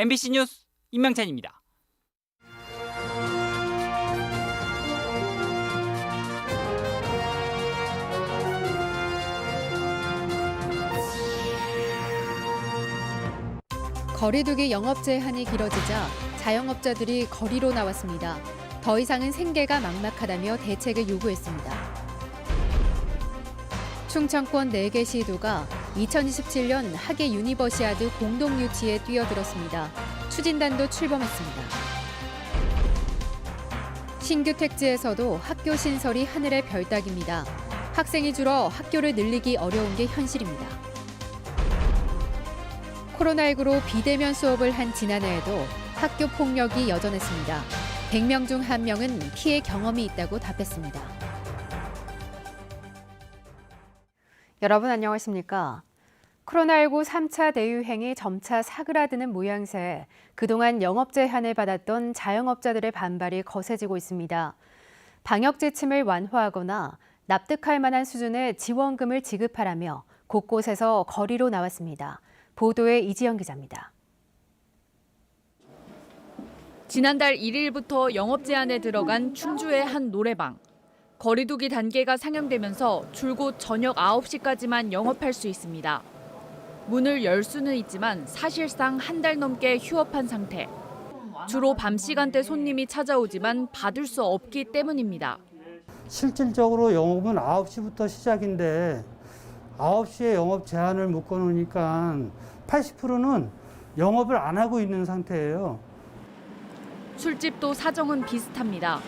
MBC 뉴스 임명찬입니다. 거리두기 영업 제한이 길어지자 자영업자들이 거리로 나왔습니다. 더 이상은 생계가 막막하다며 대책을 요구했습니다. 충청권 4개 시도가 2027년 하계 유니버시아드 공동 유치에 뛰어들었습니다. 추진단도 출범했습니다. 신규 택지에서도 학교 신설이 하늘의 별 따기입니다. 학생이 줄어 학교를 늘리기 어려운 게 현실입니다. 코로나19로 비대면 수업을 한 지난해에도 학교 폭력이 여전했습니다. 100명 중 1명은 피해 경험이 있다고 답했습니다. 여러분 안녕하십니까? 코로나19 3차 대유행이 점차 사그라드는 모양새에 그동안 영업 제한을 받았던 자영업자들의 반발이 거세지고 있습니다. 방역 지침을 완화하거나 납득할 만한 수준의 지원금을 지급하라며 곳곳에서 거리로 나왔습니다. 보도에 이지영 기자입니다. 지난달 1일부터 영업 제한에 들어간 충주의 한 노래방. 거리두기 단계가 상향되면서 줄곧 저녁 9시까지만 영업할 수 있습니다. 문을 열 수는 있지만 사실상 한 달 넘게 휴업한 상태. 주로 밤 시간대 손님이 찾아오지만 받을 수 없기 때문입니다. 실질적으로 영업은 9시부터 시작인데 9시에 영업 제한을 묶어놓으니까 80%는 영업을 안 하고 있는 상태예요. 술집도 사정은 비슷합니다.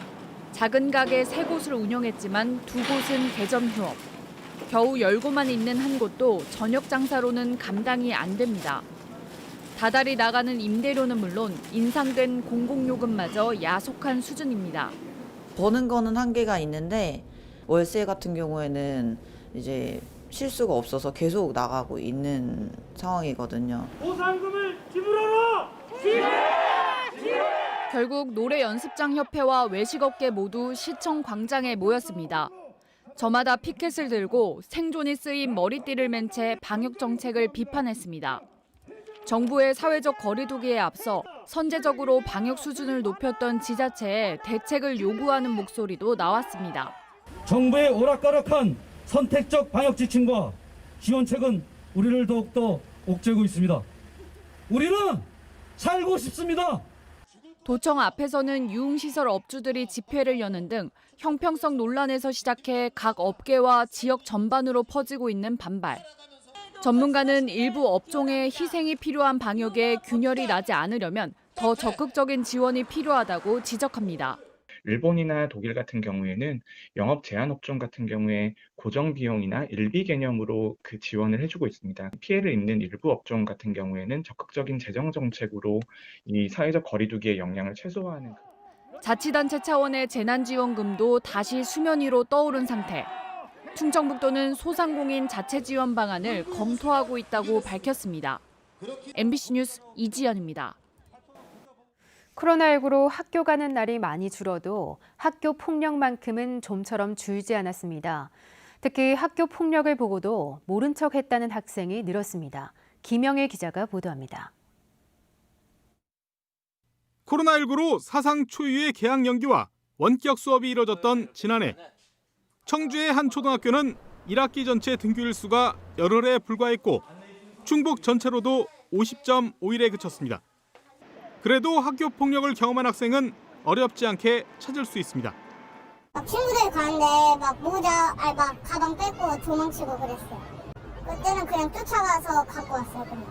작은 가게 3곳을 운영했지만 2곳은 개점 휴업. 겨우 열고만 있는 한 곳도 저녁 장사로는 감당이 안 됩니다. 다달이 나가는 임대료는 물론 인상된 공공요금마저 야속한 수준입니다. 버는 거는 한계가 있는데 월세 같은 경우에는 이제 실수가 없어서 계속 나가고 있는 상황이거든요. 보상금을 지불하라! 결국 노래 연습장 협회와 외식업계 모두 시청 광장에 모였습니다. 저마다 피켓을 들고 생존이 쓰인 머리띠를 맨 채 방역 정책을 비판했습니다. 정부의 사회적 거리두기에 앞서 선제적으로 방역 수준을 높였던 지자체에 대책을 요구하는 목소리도 나왔습니다. 정부의 오락가락한 선택적 방역 지침과 지원책은 우리를 더욱더 옥죄고 있습니다. 우리는 살고 싶습니다. 도청 앞에서는 유흥시설 업주들이 집회를 여는 등 형평성 논란에서 시작해 각 업계와 지역 전반으로 퍼지고 있는 반발. 전문가는 일부 업종의 희생이 필요한 방역에 균열이 나지 않으려면 더 적극적인 지원이 필요하다고 지적합니다. 일본이나 독일 같은 경우에는 영업 제한 업종 같은 경우에 고정 비용이나 일비 개념으로 그 지원을 해주고 있습니다. 피해를 입는 일부 업종 같은 경우에는 적극적인 재정 정책으로 이 사회적 거리두기의 영향을 최소화하는. 자치단체 차원의 재난지원금도 다시 수면 위로 떠오른 상태. 충청북도는 소상공인 자체 지원 방안을 검토하고 있다고 밝혔습니다. MBC 뉴스 이지연입니다. 코로나19로 학교 가는 날이 많이 줄어도 학교 폭력만큼은 좀처럼 줄지 않았습니다. 특히 학교 폭력을 보고도 모른 척 했다는 학생이 늘었습니다. 김영애 기자가 보도합니다. 코로나19로 사상 초유의 개학 연기와 원격 수업이 이뤄졌던 지난해. 청주의 한 초등학교는 1학기 전체 등교일 수가 열흘에 불과했고 충북 전체로도 50.5일에 그쳤습니다. 그래도 학교 폭력을 경험한 학생은 어렵지 않게 찾을 수 있습니다. 친구들 가는데 모자, 가방 뺏고 도망치고 그랬어요. 그때는 그냥 쫓아가서 갖고 왔어요. 그냥.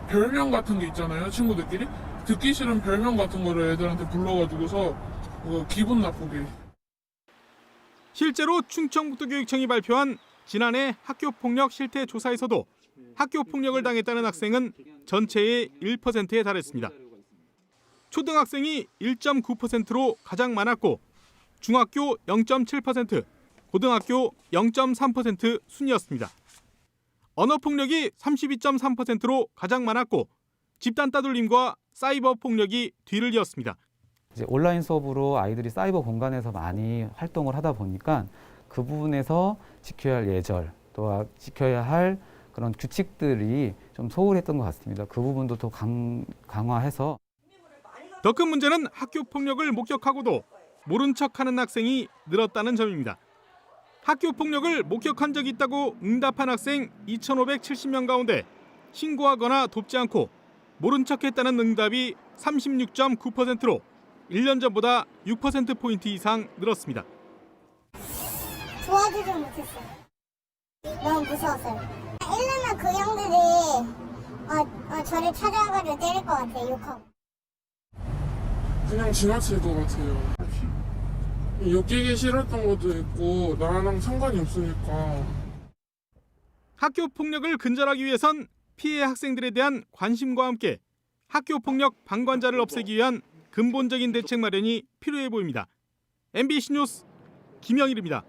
별명 같은 게 있잖아요, 친구들끼리. 듣기 싫은 별명 같은 거를 애들한테 불러가지고서 기분 나쁘게. 실제로 충청북도교육청이 발표한 지난해 학교폭력 실태 조사에서도 학교폭력을 당했다는 학생은 전체의 1%에 달했습니다. 초등학생이 1.9%로 가장 많았고 중학교 0.7%, 고등학교 0.3% 순이었습니다. 언어폭력이 32.3%로 가장 많았고 집단 따돌림과 사이버 폭력이 뒤를 이었습니다. 이제 온라인 수업으로 아이들이 사이버 공간에서 많이 활동을 하다 보니까 그 부분에서 지켜야 할 예절, 또 지켜야 할 그런 규칙들이 좀 소홀했던 것 같습니다. 그 부분도 더 강화해서 더 큰 문제는 학교 폭력을 목격하고도 모른 척하는 학생이 늘었다는 점입니다. 학교 폭력을 목격한 적이 있다고 응답한 학생 2,570명 가운데 신고하거나 돕지 않고 모른 척했다는 응답이 36.9%로 1년 전보다 6%포인트 이상 늘었습니다. 도와주지 못했어요. 너무 무서웠어요. 1년만 그 형들이 저를 찾아와가지고 때릴 것 같아요. 욕하고. 그냥 지나칠 것 같아요. 엮이기 싫었던 것도 있고 나랑 상관이 없으니까. 학교 폭력을 근절하기 위해선 피해 학생들에 대한 관심과 함께 학교 폭력 방관자를 없애기 위한 근본적인 대책 마련이 필요해 보입니다. MBC 뉴스 김영일입니다.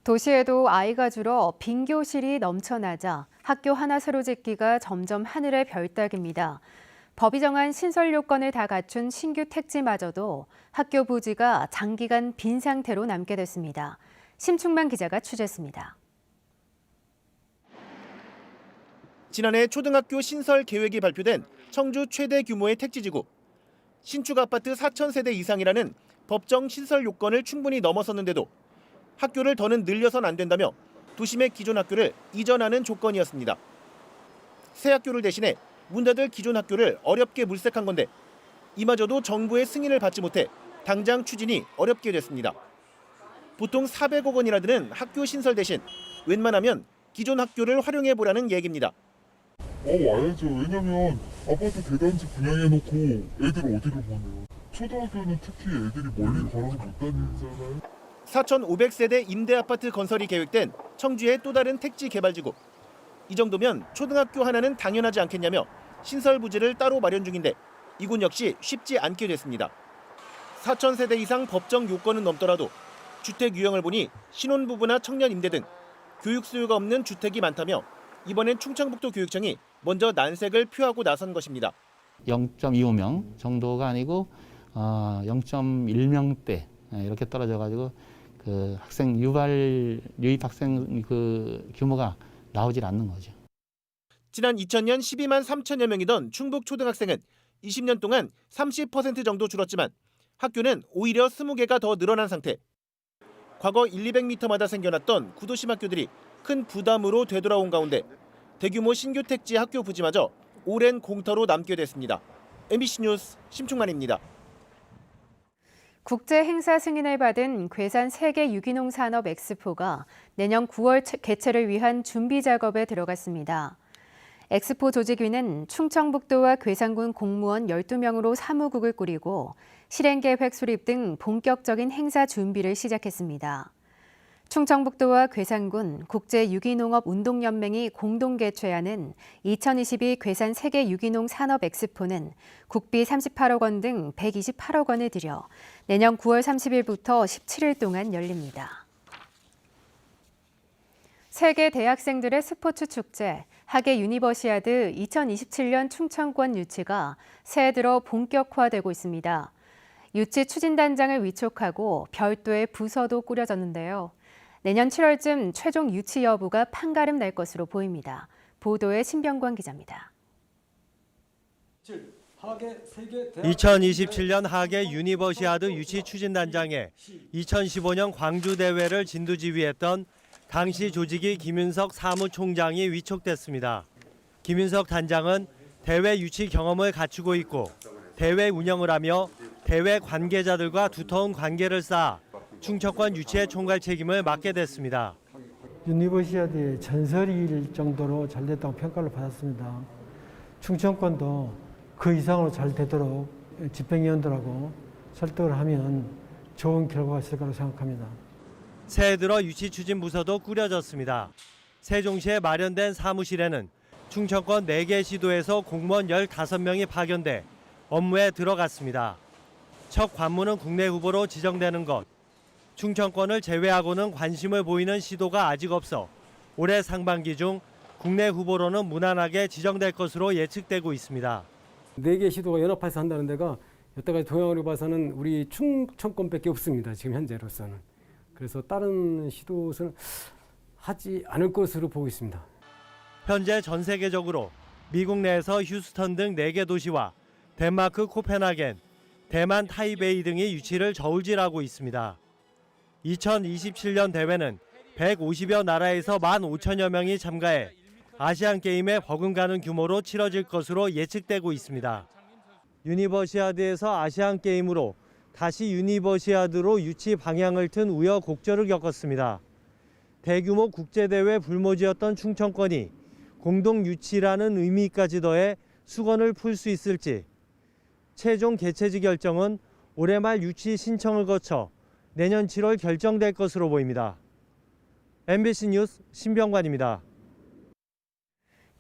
도시에도 아이가 줄어 빈 교실이 넘쳐나자 학교 하나 새로 짓기가 점점 하늘의 별따기입니다. 법이 정한 신설 요건을 다 갖춘 신규 택지마저도 학교 부지가 장기간 빈 상태로 남게 됐습니다. 심충만 기자가 취재했습니다. 지난해 초등학교 신설 계획이 발표된 청주 최대 규모의 택지지구. 신축 아파트 4,000세대 이상이라는 법정 신설 요건을 충분히 넘어섰는데도 학교를 더는 늘려선 안 된다며 도심의 기존 학교를 이전하는 조건이었습니다. 새 학교를 대신해 문 닫을 기존 학교를 어렵게 물색한 건데 이마저도 정부의 승인을 받지 못해 당장 추진이 어렵게 됐습니다. 보통 400억 원이나 드는 학교 신설 대신 웬만하면 기존 학교를 활용해 보라는 얘기입니다. 와야죠. 왜냐면 아파트 대단지 분양해놓고 애들 어디를 보내요. 초등학교는 특히 애들이 멀리 걸어서 못 다니잖아요. 4,500세대 임대 아파트 건설이 계획된 청주의 또 다른 택지 개발지구. 이 정도면 초등학교 하나는 당연하지 않겠냐며 신설 부지를 따로 마련 중인데 이곳 역시 쉽지 않게 됐습니다. 4,000세대 이상 법정 요건은 넘더라도 주택 유형을 보니 신혼부부나 청년 임대 등 교육 수요가 없는 주택이 많다며 이번엔 충청북도 교육청이 먼저 난색을 표하고 나선 것입니다. 0.25명 정도가 아니고 0.1명대 이렇게 떨어져가지고 그 학생 유입 학생 그 규모가 나오질 않는 거죠. 지난 2000년 12만 3천여 명이던 충북 초등학생은 20년 동안 30% 정도 줄었지만 학교는 오히려 20개가 더 늘어난 상태. 과거 1-200m마다 생겨났던 구도심 학교들이 큰 부담으로 되돌아온 가운데 대규모 신규 택지 학교 부지마저 오랜 공터로 남게 됐습니다. MBC 뉴스 심충만입니다. 국제 행사 승인을 받은 괴산 세계 유기농 산업 엑스포가 내년 9월 개최를 위한 준비 작업에 들어갔습니다. 엑스포 조직위는 충청북도와 괴산군 공무원 12명으로 사무국을 꾸리고 실행계획 수립 등 본격적인 행사 준비를 시작했습니다. 충청북도와 괴산군 국제유기농업운동연맹이 공동 개최하는 2022 괴산 세계 유기농 산업 엑스포는 국비 38억 원 등 128억 원을 들여 내년 9월 30일부터 17일 동안 열립니다. 세계 대학생들의 스포츠 축제 하계 유니버시아드 2027년 충청권 유치가 새해 들어 본격화되고 있습니다. 유치 추진단장을 위촉하고 별도의 부서도 꾸려졌는데요. 내년 7월쯤 최종 유치 여부가 판가름 날 것으로 보입니다. 보도에 신병관 기자입니다. 2027년 하계 유니버시아드 유치 추진단장에 2015년 광주 대회를 진두지휘했던 당시 조직위 김윤석 사무총장이 위촉됐습니다. 김윤석 단장은 대회 유치 경험을 갖추고 있고 대회 운영을 하며 대회 관계자들과 두터운 관계를 쌓아 충청권 유치의 총괄 책임을 맡게 됐습니다. 유니버시아드의 전설일 정도로 잘 됐다고 평가를 받았습니다. 충청권도 그 이상으로 잘 되도록 집행위원들하고 설득을 하면 좋은 결과가 있을 거라고 생각합니다. 새해 들어 유치 추진 부서도 꾸려졌습니다. 세종시에 마련된 사무실에는 충청권 4개 시도에서 공무원 15명이 파견돼 업무에 들어갔습니다. 첫 관문은 국내 후보로 지정되는 것. 충청권을 제외하고는 관심을 보이는 시도가 아직 없어 올해 상반기 중 국내 후보로는 무난하게 지정될 것으로 예측되고 있습니다. 4개 시도가 연합해서 한다는 데가 여태까지 동향으로 봐서는 우리 충청권밖에 없습니다. 지금 현재로서는. 그래서 다른 시도에서는 하지 않을 것으로 보고 있습니다. 현재 전 세계적으로 미국 내에서 휴스턴 등 4개 도시와 덴마크 코펜하겐, 대만 타이베이 등이 유치를 저울질하고 있습니다. 2027년 대회는 150여 나라에서 15,000여 명이 참가해 아시안게임에 버금가는 규모로 치러질 것으로 예측되고 있습니다. 유니버시아드에서 아시안게임으로 다시 유니버시아드로 유치 방향을 튼 우여곡절을 겪었습니다. 대규모 국제대회 불모지였던 충청권이 공동 유치라는 의미까지 더해 수건을 풀 수 있을지, 최종 개최지 결정은 올해 말 유치 신청을 거쳐 내년 7월 결정될 것으로 보입니다. MBC 뉴스 신병관입니다.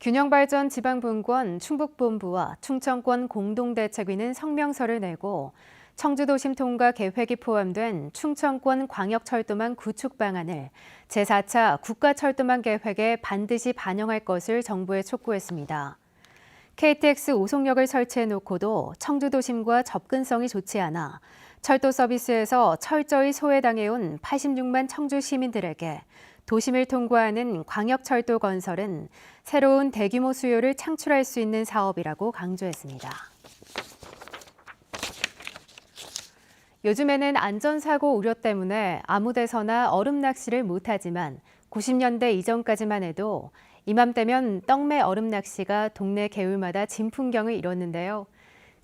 균형발전 지방분권 충북본부와 충청권 공동대책위는 성명서를 내고 청주도심 통과 계획이 포함된 충청권 광역철도망 구축 방안을 제4차 국가철도망 계획에 반드시 반영할 것을 정부에 촉구했습니다. KTX 오송역을 설치해놓고도 청주도심과 접근성이 좋지 않아 철도 서비스에서 철저히 소외당해온 86만 청주 시민들에게 도심을 통과하는 광역철도 건설은 새로운 대규모 수요를 창출할 수 있는 사업이라고 강조했습니다. 요즘에는 안전사고 우려 때문에 아무 데서나 얼음 낚시를 못하지만 90년대 이전까지만 해도 이맘때면 떡매 얼음 낚시가 동네 개울마다 진풍경을 이뤘는데요.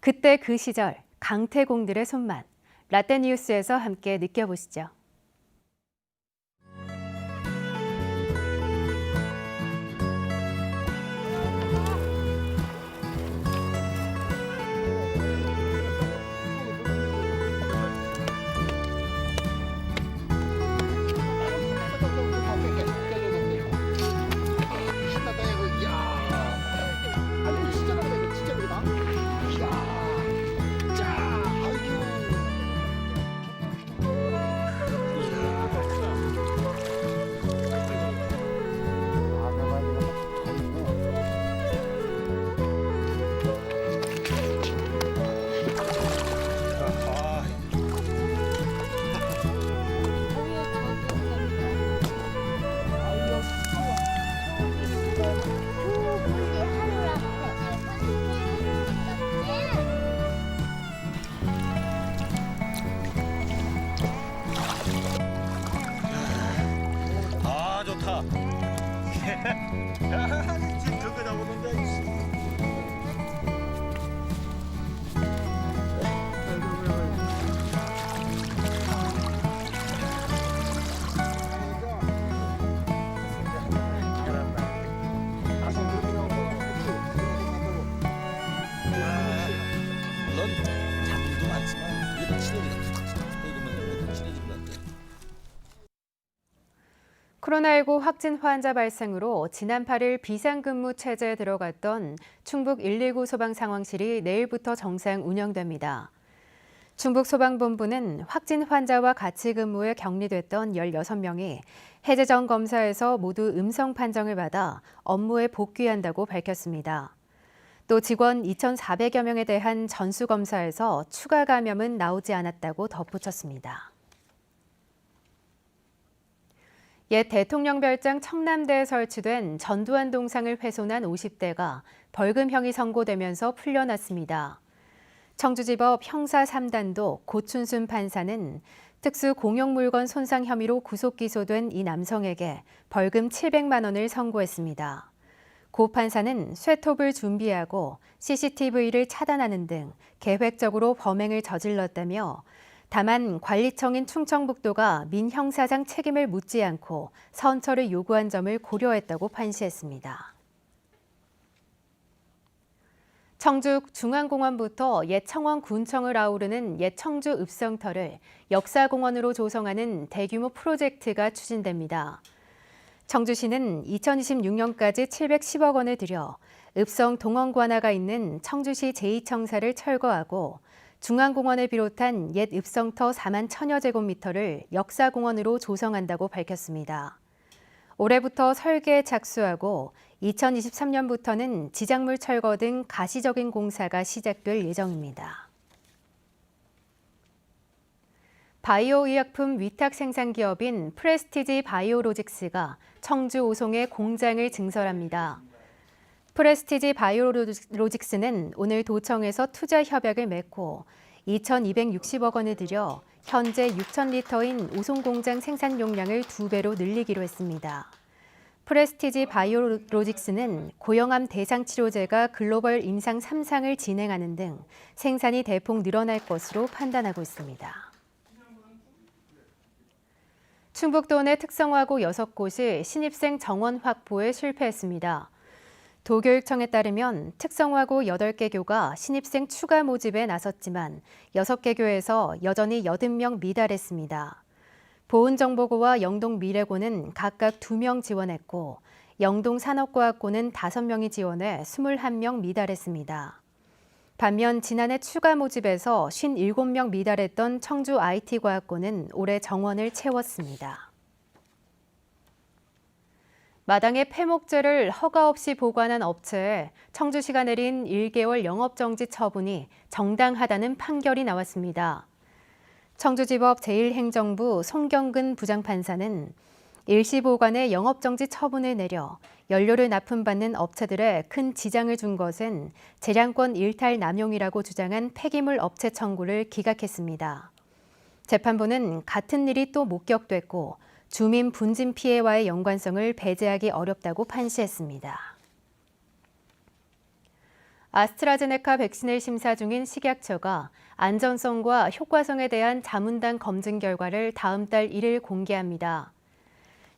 그때 그 시절 강태공들의 손맛, 라떼뉴스에서 함께 느껴보시죠. 코로나19 확진 환자 발생으로 지난 8일 비상근무 체제에 들어갔던 충북 119 소방상황실이 내일부터 정상 운영됩니다. 충북소방본부는 확진 환자와 같이 근무에 격리됐던 16명이 해제 전 검사에서 모두 음성 판정을 받아 업무에 복귀한다고 밝혔습니다. 또 직원 2,400여 명에 대한 전수검사에서 추가 감염은 나오지 않았다고 덧붙였습니다. 옛 대통령 별장 청남대에 설치된 전두환 동상을 훼손한 50대가 벌금형이 선고되면서 풀려났습니다. 청주지법 형사 3단도 고춘순 판사는 특수 공용물건 손상 혐의로 구속 기소된 이 남성에게 벌금 700만 원을 선고했습니다. 고 판사는 쇠톱을 준비하고 CCTV를 차단하는 등 계획적으로 범행을 저질렀다며 다만 관리청인 충청북도가 민형사상 책임을 묻지 않고 선처를 요구한 점을 고려했다고 판시했습니다. 청주 중앙공원부터 옛 청원군청을 아우르는 옛 청주 읍성터를 역사공원으로 조성하는 대규모 프로젝트가 추진됩니다. 청주시는 2026년까지 710억 원을 들여 읍성 동원관하가 있는 청주시 제2청사를 철거하고 중앙공원을 비롯한 옛 읍성터 4만 1,000여 제곱미터를 역사공원으로 조성한다고 밝혔습니다. 올해부터 설계에 착수하고 2023년부터는 지작물 철거 등 가시적인 공사가 시작될 예정입니다. 바이오 의약품 위탁 생산 기업인 프레스티지 바이오로직스가 청주 오송에 공장을 증설합니다. 프레스티지 바이오로직스는 오늘 도청에서 투자 협약을 맺고 2,260억 원을 들여 현재 6,000리터인 오송 공장 생산 용량을 2배로 늘리기로 했습니다. 프레스티지 바이오로직스는 고형암 대상 치료제가 글로벌 임상 3상을 진행하는 등 생산이 대폭 늘어날 것으로 판단하고 있습니다. 충북도 내 특성화고 6곳이 신입생 정원 확보에 실패했습니다. 도교육청에 따르면 특성화고 8개 교가 신입생 추가 모집에 나섰지만 6개 교에서 여전히 80명 미달했습니다. 보은정보고와 영동미래고는 각각 2명 지원했고 영동산업과학고는 5명이 지원해 21명 미달했습니다. 반면 지난해 추가 모집에서 57명 미달했던 청주 IT과학고는 올해 정원을 채웠습니다. 마당에 폐목재를 허가 없이 보관한 업체에 청주시가 내린 1개월 영업정지 처분이 정당하다는 판결이 나왔습니다. 청주지법 제1행정부 송경근 부장판사는 일시보관에 영업정지 처분을 내려 연료를 납품받는 업체들에 큰 지장을 준 것은 재량권 일탈 남용이라고 주장한 폐기물 업체 청구를 기각했습니다. 재판부는 같은 일이 또 목격됐고 주민 분진 피해와의 연관성을 배제하기 어렵다고 판시했습니다. 아스트라제네카 백신을 심사 중인 식약처가 안전성과 효과성에 대한 자문단 검증 결과를 다음 달 1일 공개합니다.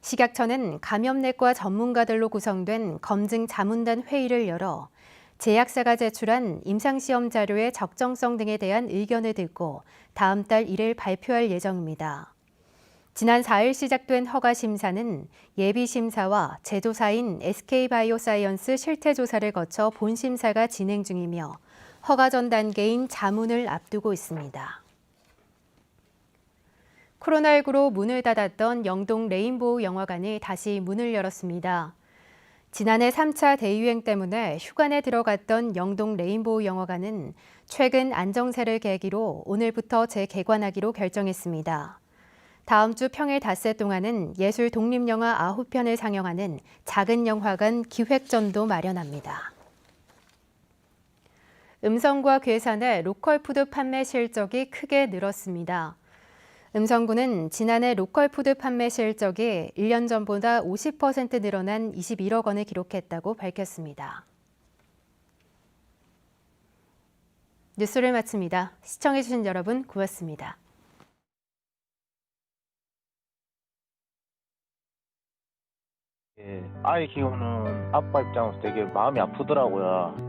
식약처는 감염내과 전문가들로 구성된 검증 자문단 회의를 열어 제약사가 제출한 임상시험 자료의 적정성 등에 대한 의견을 듣고 다음 달 1일 발표할 예정입니다. 지난 4일 시작된 허가심사는 예비심사와 제조사인 SK바이오사이언스 실태조사를 거쳐 본심사가 진행 중이며 허가 전 단계인 자문을 앞두고 있습니다. 코로나19로 문을 닫았던 영동 레인보우 영화관이 다시 문을 열었습니다. 지난해 3차 대유행 때문에 휴관에 들어갔던 영동 레인보우 영화관은 최근 안정세를 계기로 오늘부터 재개관하기로 결정했습니다. 다음 주 평일 닷새 동안은 예술 독립영화 9편을 상영하는 작은 영화관 기획전도 마련합니다. 음성과 괴산의 로컬푸드 판매 실적이 크게 늘었습니다. 음성구는 지난해 로컬푸드 판매 실적이 1년 전보다 50% 늘어난 21억 원을 기록했다고 밝혔습니다. 뉴스를 마칩니다. 시청해주신 여러분 고맙습니다. 아이 키우는 아빠 입장에서 되게 마음이 아프더라고요.